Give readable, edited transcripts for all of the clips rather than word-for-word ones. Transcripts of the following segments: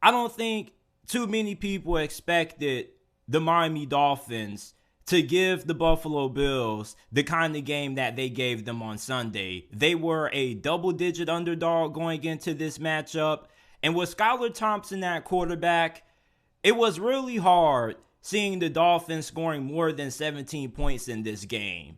I don't think too many people expected the Miami Dolphins to give the Buffalo Bills the kind of game that they gave them on Sunday. They were a double-digit underdog going into this matchup. And with Skylar Thompson at quarterback, it was really hard seeing the Dolphins scoring more than 17 points in this game.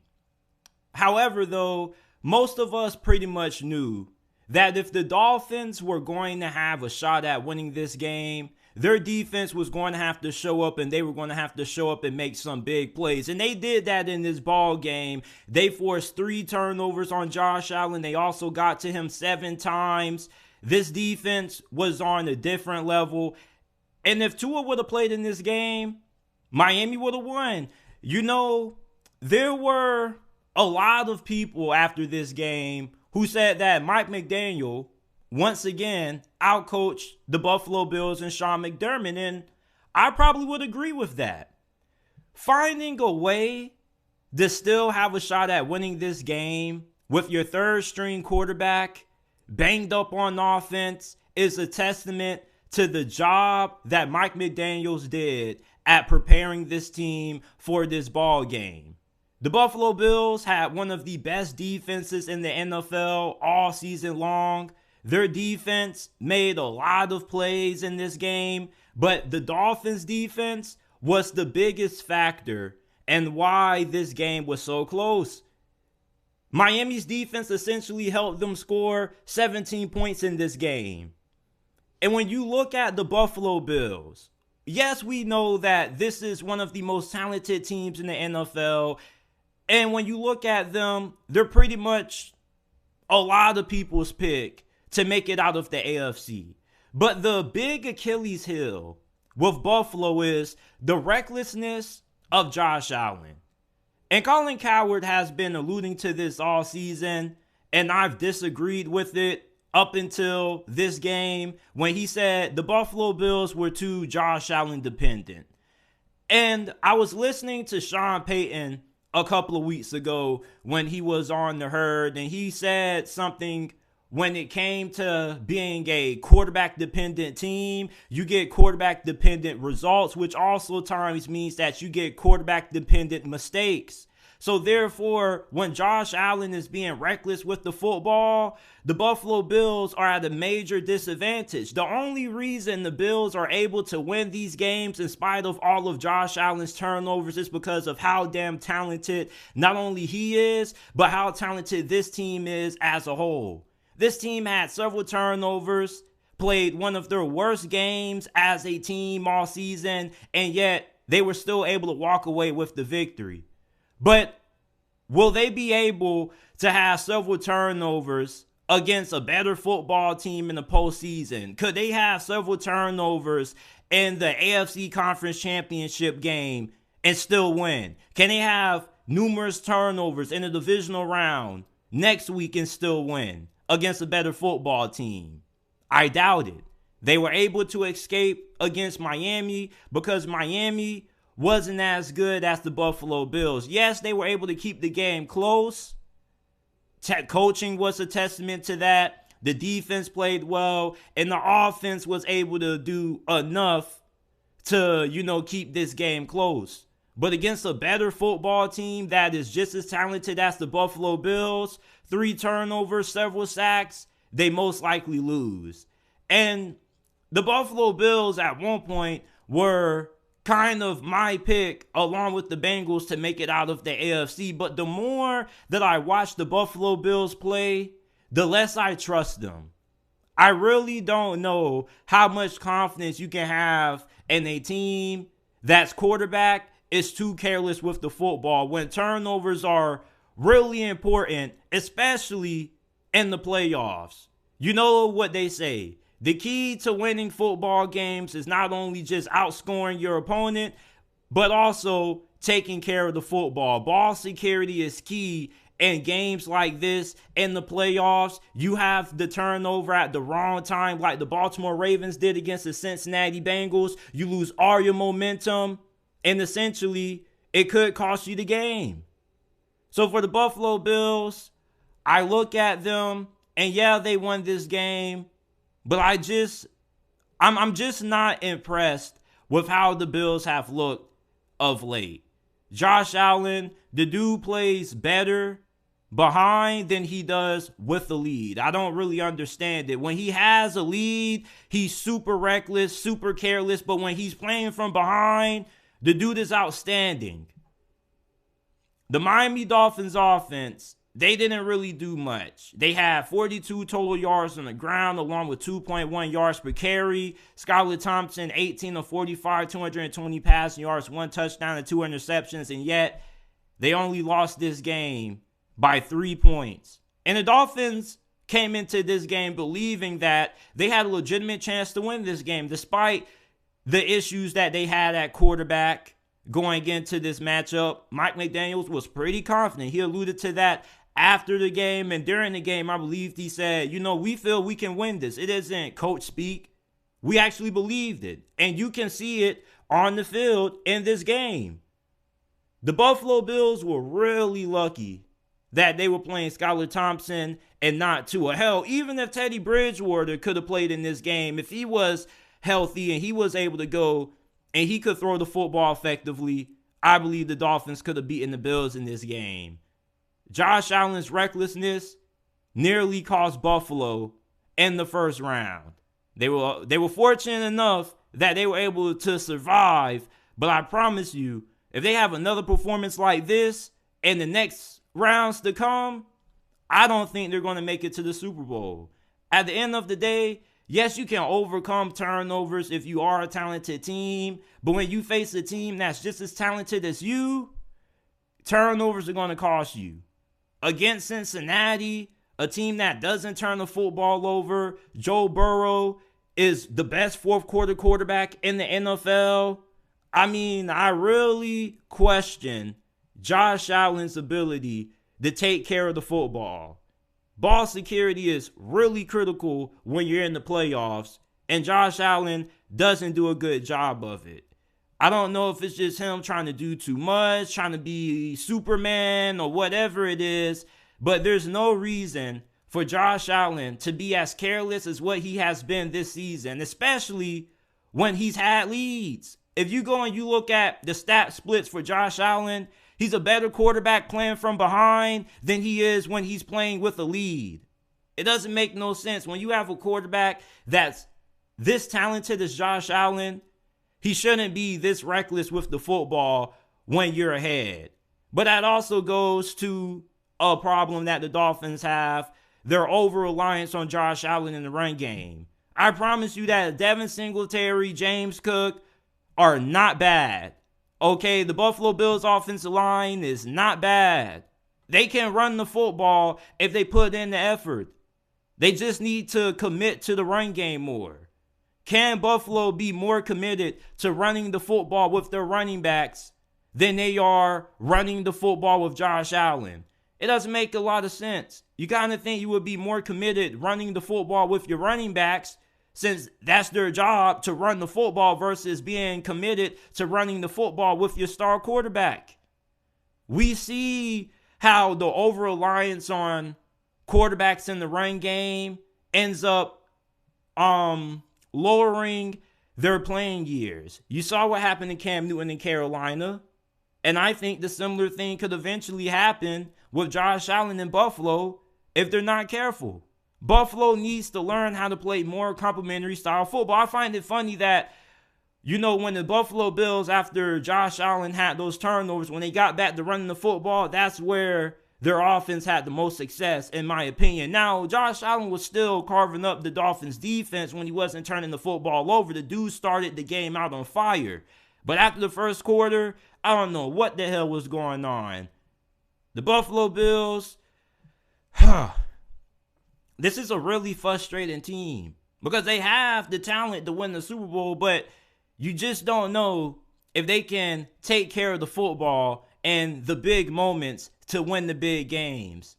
However, though, most of us pretty much knew that if the Dolphins were going to have a shot at winning this game, their defense was going to have to show up, and they were going to have to show up and make some big plays. And they did that in this ball game. They forced 3 turnovers on Josh Allen. They also got to him 7 times. This defense was on a different level. And if Tua would have played in this game, Miami would have won. You know, there were a lot of people after this game who said that Mike McDaniel, once again, outcoached the Buffalo Bills and Sean McDermott, and I probably would agree with that. Finding a way to still have a shot at winning this game with your third string quarterback banged up on offense is a testament to the job that Mike McDaniels did at preparing this team for this ball game. The Buffalo Bills had one of the best defenses in the NFL all season long. Their defense made a lot of plays in this game, but the Dolphins' defense was the biggest factor and why this game was so close. Miami's defense essentially helped them score 17 points in this game. And when you look at the Buffalo Bills, yes, we know that this is one of the most talented teams in the NFL. And when you look at them, they're pretty much a lot of people's pick to make it out of the AFC. But the big Achilles heel with Buffalo is the recklessness of Josh Allen. And Colin Cowherd has been alluding to this all season, and I've disagreed with it up until this game when he said the Buffalo Bills were too Josh Allen dependent. And I was listening to Sean Payton a couple of weeks ago when he was on the Herd, and he said something when it came to being a quarterback dependent team. You get quarterback dependent results, which also times means that you get quarterback dependent mistakes. So therefore, when Josh Allen is being reckless with the football, the Buffalo Bills are at a major disadvantage. The only reason the Bills are able to win these games in spite of all of Josh Allen's turnovers is because of how damn talented not only he is, but how talented this team is as a whole. This team had several turnovers, played one of their worst games as a team all season, and yet they were still able to walk away with the victory. But will they be able to have several turnovers against a better football team in the postseason? Could they have several turnovers in the AFC Conference Championship game and still win? Can they have numerous turnovers in the divisional round next week and still win against a better football team? I doubt it. They were able to escape against Miami because Miami wasn't as good as the Buffalo Bills. Yes, they were able to keep the game close. Coaching was a testament to that. The defense played well, and the offense was able to do enough to, keep this game close. But against a better football team that is just as talented as the Buffalo Bills, 3 turnovers, several sacks, they most likely lose. And the Buffalo Bills at one point were kind of my pick along with the Bengals to make it out of the AFC. But the more that I watch the Buffalo Bills play, the less I trust them. I really don't know how much confidence you can have in a team that's quarterback is too careless with the football when turnovers are really important, especially in the playoffs. You know what they say. The key to winning football games is not only just outscoring your opponent, but also taking care of the football. Ball security is key in games like this in the playoffs. You have the turnover at the wrong time like the Baltimore Ravens did against the Cincinnati Bengals. You lose all your momentum, and essentially it could cost you the game. So for the Buffalo Bills, I look at them, and yeah, they won this game. But I'm just not impressed with how the Bills have looked of late. Josh Allen, the dude plays better behind than he does with the lead. I don't really understand it. When he has a lead, he's super reckless, super careless, but when he's playing from behind, the dude is outstanding. The Miami Dolphins offense, they didn't really do much. They had 42 total yards on the ground along with 2.1 yards per carry. Skylar Thompson, 18 of 45, 220 passing yards, 1 touchdown and 2 interceptions, and yet they only lost this game by 3 points. And the Dolphins came into this game believing that they had a legitimate chance to win this game despite the issues that they had at quarterback going into this matchup. Mike McDaniels was pretty confident. He alluded to that after the game, and during the game, I believe he said, we feel we can win this. It isn't coach speak. We actually believed it, and you can see it on the field in this game. The Buffalo Bills were really lucky that they were playing Skylar Thompson and not Tua. Hell, even if Teddy Bridgewater could have played in this game, if he was healthy and he was able to go and he could throw the football effectively, I believe the Dolphins could have beaten the Bills in this game. Josh Allen's recklessness nearly cost Buffalo in the first round. They were fortunate enough that they were able to survive, but I promise you, if they have another performance like this in the next rounds to come, I don't think they're going to make it to the Super Bowl. At the end of the day, yes, you can overcome turnovers if you are a talented team, but when you face a team that's just as talented as you, turnovers are going to cost you. Against Cincinnati, a team that doesn't turn the football over, Joe Burrow is the best fourth quarter quarterback in the NFL. I mean, I really question Josh Allen's ability to take care of the football. Ball security is really critical when you're in the playoffs, and Josh Allen doesn't do a good job of it. I don't know if it's just him trying to do too much, trying to be Superman or whatever it is, but there's no reason for Josh Allen to be as careless as what he has been this season, especially when he's had leads. If you go and you look at the stat splits for Josh Allen, he's a better quarterback playing from behind than he is when he's playing with a lead. It doesn't make no sense. When you have a quarterback that's this talented as Josh Allen, he shouldn't be this reckless with the football when you're ahead. But that also goes to a problem that the Dolphins have, their over-reliance on Josh Allen in the run game. I promise you that Devin Singletary, James Cook are not bad. Okay, the Buffalo Bills offensive line is not bad. They can run the football if they put in the effort. They just need to commit to the run game more. Can Buffalo be more committed to running the football with their running backs than they are running the football with Josh Allen? It doesn't make a lot of sense. You kind of think you would be more committed running the football with your running backs since that's their job to run the football versus being committed to running the football with your star quarterback. We see how the over-reliance on quarterbacks in the run game ends up lowering their playing years. You saw what happened to Cam Newton in Carolina, and I think the similar thing could eventually happen with Josh Allen in Buffalo if they're not careful. Buffalo needs to learn how to play more complementary style football. I find it funny that, when the Buffalo Bills, after Josh Allen had those turnovers, when they got back to running the football, that's where their offense had the most success, in my opinion. Now, Josh Allen was still carving up the Dolphins' defense when he wasn't turning the football over. The dude started the game out on fire. But after the first quarter, I don't know what the hell was going on. The Buffalo Bills, this is a really frustrating team because they have the talent to win the Super Bowl, but you just don't know if they can take care of the football and the big moments to win the big games.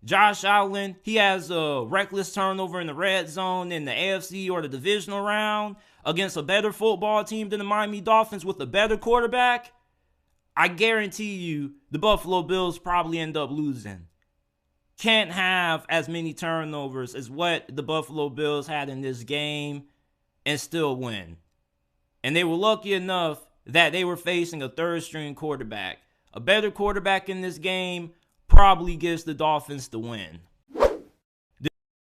Josh Allen, he has a reckless turnover in the red zone in the AFC or the divisional round against a better football team than the Miami Dolphins with a better quarterback. I guarantee you the Buffalo Bills probably end up losing. Can't have as many turnovers as what the Buffalo Bills had in this game. and still win. And they were lucky enough that they were facing a third-string quarterback. A better quarterback in this game probably gives the Dolphins the win.